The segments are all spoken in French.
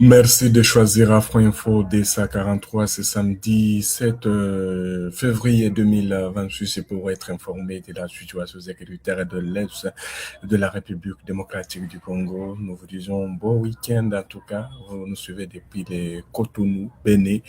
Merci de choisir Afro Info DSA 43 ce samedi 7 février 2026 c'est pour être informé de la situation sécuritaire de l'Est de la République démocratique du Congo. Nous vous disons bon week-end en tout cas. Vous nous suivez depuis les Cotonou, Bénin.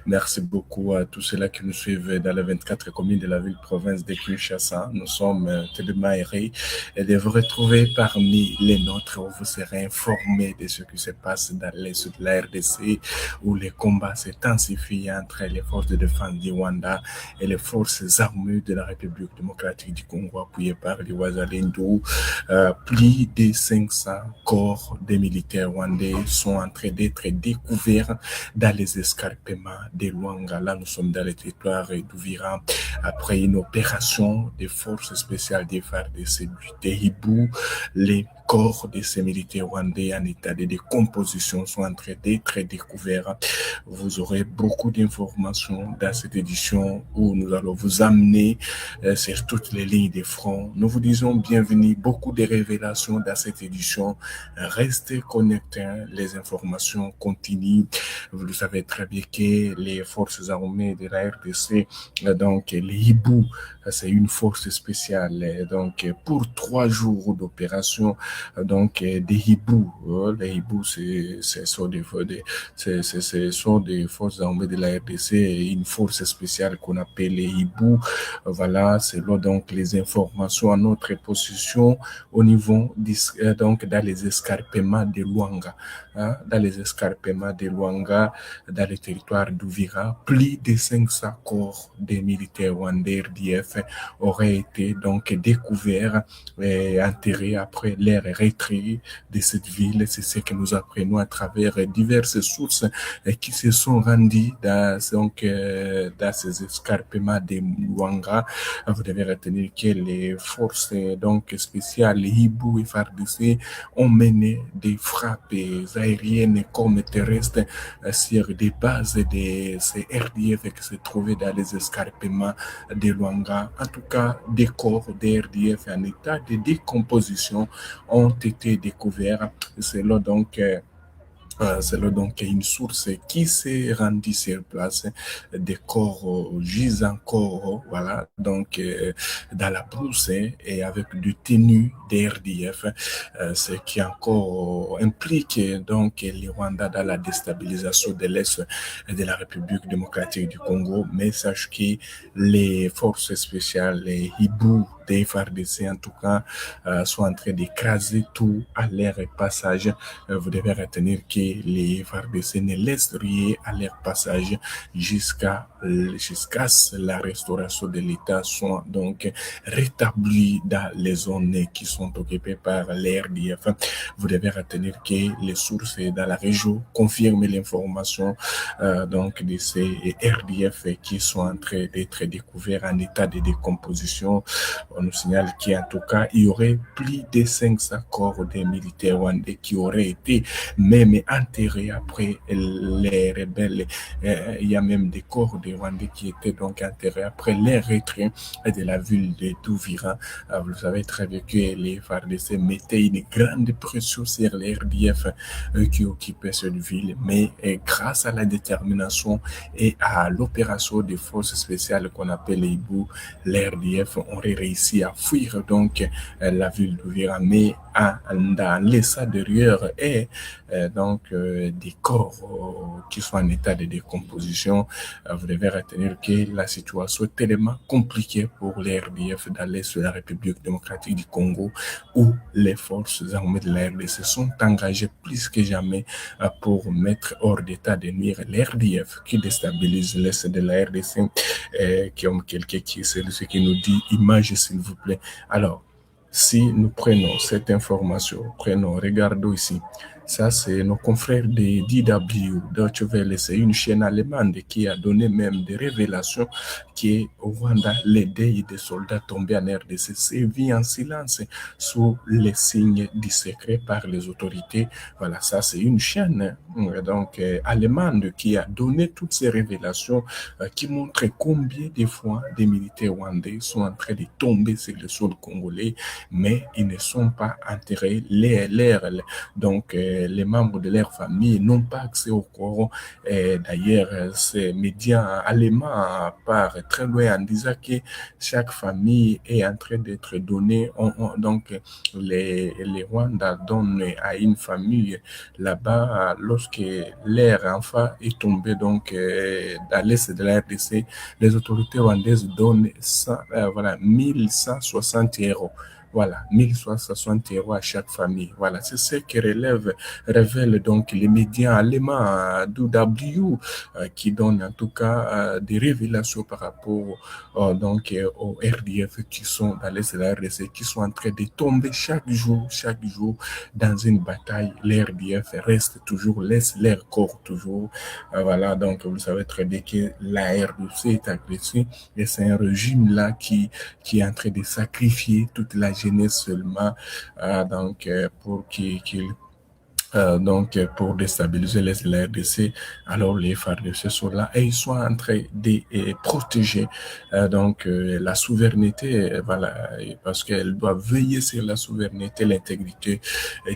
Merci beaucoup à tous ceux-là qui nous suivent dans les 24 communes de la ville-province de Kinshasa. Nous sommes tellement aérés et de vous retrouver parmi les nôtres où vous serez informés de ce qui se passe dans l'Est de la RDC où les combats s'intensifient entre les forces de défense du Rwanda et les forces armées de la République démocratique du Congo appuyées par les Wazalendo. Plus de 500 corps des militaires rwandais sont en train d'être découverts dans les escarpements de Luanga. Là, nous sommes dans le territoire d'Ouvira après une opération des forces spéciales des FARDC du Hibou. Les corps de ces militaires rwandais en état de décomposition sont en train d'être découverts. Vous aurez beaucoup d'informations dans cette édition où nous allons vous amener sur toutes les lignes de front. Nous vous disons bienvenue, beaucoup de révélations dans cette édition. Restez connectés, les informations continuent. Vous le savez très bien que les forces armées de la RDC, donc les Hibou, c'est une force spéciale. Donc pour 3 jours d'opération, donc des hiboux. Les hiboux, ce sont des forces armées de la RDC et une force spéciale qu'on appelle les hiboux. Voilà, c'est là donc les informations à notre position au niveau donc dans les escarpements de Luanga. Dans les escarpements de Luanga, dans le territoire d'Ouvira, plus de 500 corps des militaires rwandais RDF auraient été donc découverts et enterrés après leur retrait de cette ville. C'est ce que nous apprenons à travers diverses sources qui se sont rendues dans ces escarpements de Luanga. Vous devez retenir que les forces donc spéciales Hibou et FARDC ont mené des frappes aériennes comme terrestres sur des bases de ces RDF qui se trouvaient dans les escarpements de Luanga. En tout cas, des corps des RDF en état de décomposition ont été découverts. C'est là donc une source qui s'est rendue sur place, des corps gisent encore, voilà, donc dans la brousse et avec du tenues des RDF, ce qui encore implique donc les Rwandais dans la déstabilisation de l'Est de la République démocratique du Congo. Mais sache que les forces spéciales, les Hibou des FARDC en tout cas, sont en train d'écraser tout à leur passage. Vous devez retenir que les FARDC ne laissent rien à leur passage jusqu'à la restauration de l'État soit donc rétablie dans les zones qui sont occupées par les RDF. Vous devez retenir que les sources dans la région confirment l'information donc de ces RDF qui sont en train d'être découverts en état de décomposition. On nous signale qu'en tout cas, il y aurait plus de 500 corps des militaires rwandais qui auraient été même enterrés après les rebelles. Il y a même des corps des Rwandais qui étaient donc enterrés après les retrait de la ville de Douvira. Vous savez très bien que les FARDC mettaient une grande pression sur les RDF qui occupaient cette ville, mais grâce à la détermination et à l'opération des forces spéciales qu'on appelle les Hibou, les RDF ont réussi à fuir donc la ville d'Ouvira, mais en laissant derrière et donc des corps qui sont en état de décomposition. Vous devez retenir que la situation est tellement compliquée pour les RDF dans l'Est de la République démocratique du Congo où les forces armées de la RDC sont engagées plus que jamais pour mettre hors d'état de nuire les RDF qui déstabilisent l'Est de la RDC, qui ont quelqu'un qui c'est ce qui nous dit image s'il vous plaît. Alors, si nous prenons cette information, regardons ici. Ça, c'est nos confrères de DW, Deutsche Welle, c'est une chaîne allemande qui a donné même des révélations qui au Rwanda, les deuils des soldats tombés en RDC sévit en silence sous les signes du secret par les autorités. Voilà, ça, c'est une chaîne donc allemande qui a donné toutes ces révélations qui montrent combien de fois des militaires rwandais sont en train de tomber sur le sol congolais, mais ils ne sont pas enterrés. Donc, les membres de leur famille n'ont pas accès au Coran. Et d'ailleurs, ces médias allemands partent très loin en disant que chaque famille est en train d'être donnée. Donc, les Rwandais donnent à une famille là-bas lorsque leur enfant est tombé donc à l'est de la RDC. Les autorités rwandaises donnent 1160 €. Voilà, 1160 € à chaque famille. Voilà, c'est ce que révèlent donc les médias allemands DW qui donnent en tout cas des révélations par rapport donc aux RDF qui sont dans l'Est de la RDC, qui sont en train de tomber chaque jour dans une bataille. Les RDF restent toujours, laissent leur corps toujours. Voilà, donc vous savez très bien que la RDC est agressée et c'est un régime là qui est en train de sacrifier toute la jeunesse seulement donc pour qu'il donc pour déstabiliser la RDC. Alors les FARDC sont là et ils sont en train de protéger donc la souveraineté, voilà, parce qu'elle doit veiller sur la souveraineté, l'intégrité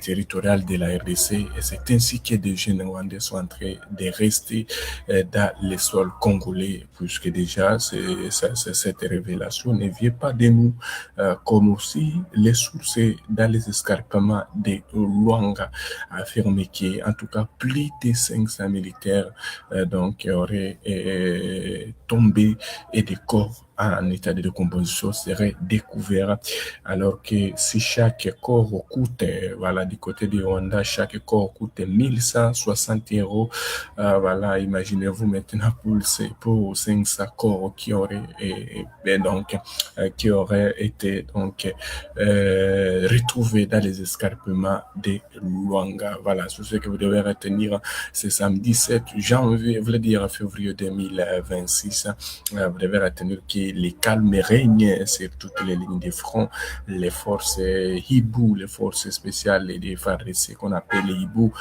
territoriale de la RDC, et c'est ainsi que des jeunes rwandais sont en train de rester dans les sols congolais, puisque déjà cette révélation ne vient pas de nous, comme aussi les sources dans les escarpements de Luanga affirmé qu'en tout cas plus de 500 militaires donc auraient tombé et des corps en état de décomposition seraient découverts, alors que si chaque corps coûte, voilà, du côté du Rwanda, chaque corps coûte 1160 €. Voilà, imaginez-vous maintenant pour 500 corps qui auraient qui auraient été donc retrouvés dans les escarpements de Luanga. Voilà, c'est ce que vous devez retenir. C'est samedi 7 janvier, vous voulez dire février 2026. Vous devez retenir que les calmes règnent sur toutes les lignes de front. Les forces Hibou, les forces spéciales des FARDC qu'on appelle les Hibou,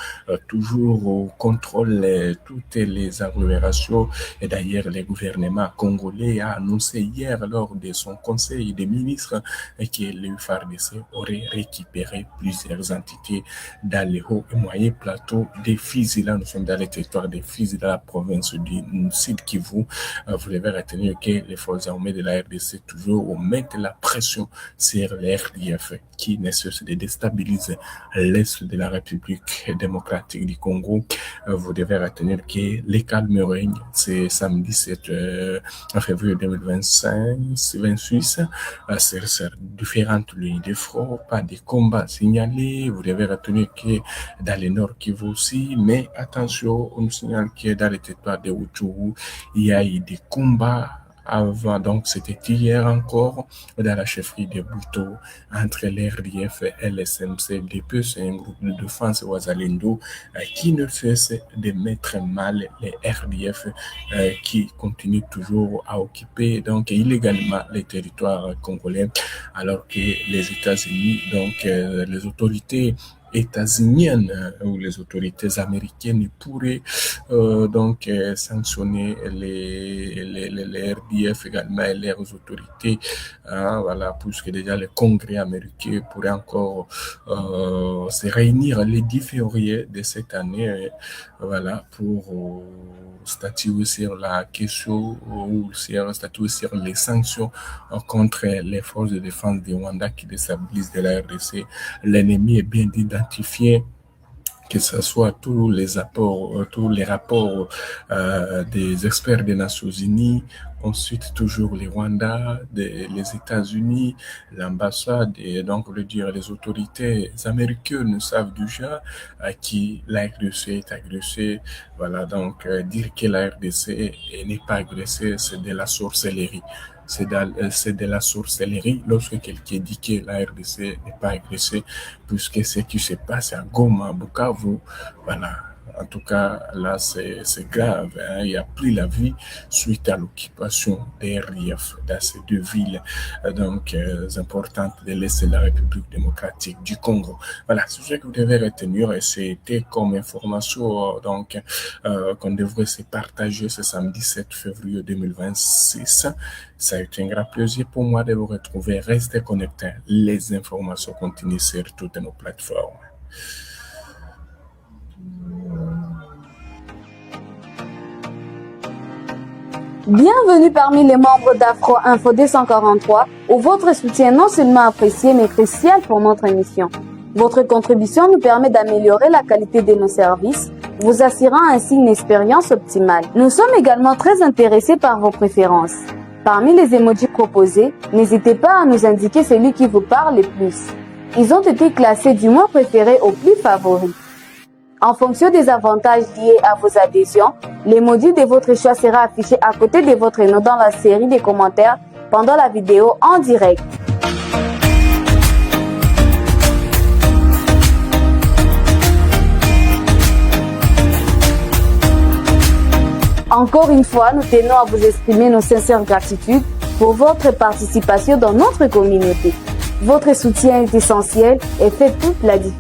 toujours au contrôle toutes les agglomérations. Et d'ailleurs, le gouvernement congolais a annoncé hier lors de son conseil des ministres que le FARDC aurait récupéré plusieurs entités dans les hauts et moyens plateaux des Fizi. Là, nous sommes dans les territoires des Fizi, dans la province du Sud Kivu. Vous devez retenir que les forces armées de la RDC toujours mettent la pression sur les RDF qui ne cessent de déstabiliser l'Est de la République démocratique du Congo. Vous devez retenir que les calmes règnent. C'est samedi 7 février 2026 sur différentes lignes de front, pas de combats signalés. Vous devez retenir que dans le Nord Kivu aussi, mais attention, on nous signale que dans les territoires de Rutshuru, il y a eu des combats avant, donc c'était hier encore, dans la chefferie de Buto, entre les RDF et l'SMC-DP, c'est un groupe de défense Wazalendo qui ne cesse de mettre mal les RDF qui continuent toujours à occuper donc illégalement les territoires congolais, alors que les États-Unis, donc les autorités états-uniennes ou les autorités américaines pourraient donc sanctionner les RDF également et leurs autorités, voilà, puisque déjà le Congrès américain pourrait encore se réunir le 10 février de cette année, voilà, pour statuer sur la question ou statuer sur les sanctions contre les forces de défense du Rwanda qui déstabilisent de la RDC. L'ennemi est bien identifié, que ce soit tous les rapports des experts des Nations Unies, ensuite toujours les Rwandais, les États-Unis, l'ambassade et donc les autorités américaines savent déjà qui la RDC est agressée. Voilà, donc dire que la RDC n'est pas agressée, c'est de la sorcellerie. C'est de la sorcellerie lorsque quelqu'un dit que la RDC n'est pas agressée, puisque ce qui se passe à Goma, à Bukavu, voilà. En tout cas, là, c'est grave. Hein. Il n'y a plus la vie suite à l'occupation des RDF dans ces deux villes donc importantes de l'Est de la République démocratique du Congo. Voilà, c'est ce que vous devez retenir et c'était comme information donc qu'on devrait se partager ce samedi 7 février 2026. Ça a été un grand plaisir pour moi de vous retrouver. Restez connectés. Les informations continuent sur toutes nos plateformes. Bienvenue parmi les membres d'Afro Info 243, où votre soutien est non seulement apprécié mais crucial pour notre émission. Votre contribution nous permet d'améliorer la qualité de nos services, vous assurant ainsi une expérience optimale. Nous sommes également très intéressés par vos préférences. Parmi les emojis proposés, n'hésitez pas à nous indiquer celui qui vous parle le plus. Ils ont été classés du moins préféré au plus favori. En fonction des avantages liés à vos adhésions, l'emoji de votre choix sera affiché à côté de votre nom dans la série des commentaires pendant la vidéo en direct. Encore une fois, nous tenons à vous exprimer nos sincères gratitudes pour votre participation dans notre communauté. Votre soutien est essentiel et fait toute la différence.